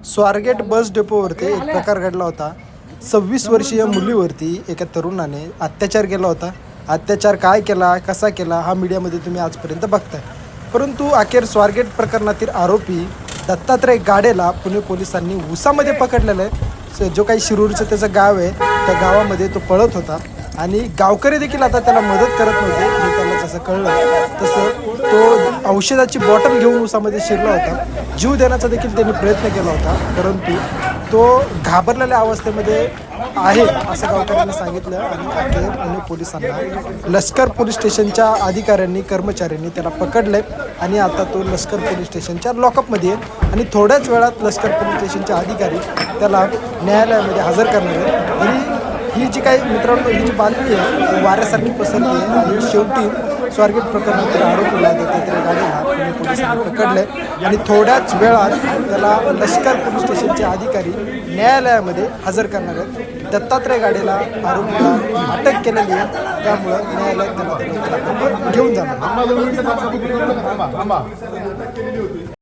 स्वारगेट बस डेपोवरती एक प्रकार घडला होता. 26 वर्षीय मुलीवरती एका तरुणाने अत्याचार केला होता. अत्याचार काय केला, कसा केला हा मीडियामध्ये तुम्ही आजपर्यंत बघताय. परंतु अखेर स्वारगेट प्रकरणातील आरोपी दत्तात्रय गाडेला पुणे पोलिसांनी उसामध्ये पकडलेलं आहे. जो काही शिरूरचं त्याचं गाव आहे त्या गावामध्ये तो पळत होता आणि गावकरी देखील आता त्याला मदत करत नव्हते. हे त्याला जसं कळलं तसं तो औषधाची बॉटल घेऊन उसामध्ये शिरला होता. जीव देण्याचा देखील त्यांनी प्रयत्न केला होता, परंतु तो घाबरलेल्या अवस्थेमध्ये आहे असं गावकऱ्यांनी सांगितलं. आणि अखेर पुणे पोलिसांना लष्कर पोलीस स्टेशनच्या अधिकाऱ्यांनी कर्मचाऱ्यांनी त्याला पकडले आणि आता तो लष्कर पोलीस स्टेशनच्या लॉकअपमध्ये आहे. आणि थोड्याच वेळात लष्कर पोलीस स्टेशनचे अधिकारी त्याला न्यायालयामध्ये हजर करणार आहेत. ही जी काही मित्रांनो ही जी बातमी आहे ती वाऱ्यासारखी पसरली आहे आणि शेवटी स्वारगेट प्रकरणातील आरोपीला दत्तात्रय गाडेला पुणे पोलिसांनी पकडले आणि थोड्याच वेळात त्याला लष्कर पोलीस स्टेशनचे अधिकारी न्यायालयामध्ये हजर करणार आहेत. दत्तात्रय गाडेला आरोपीला अटक केलेली आहे, त्यामुळं न्यायालयात त्याला घेऊन जाणार.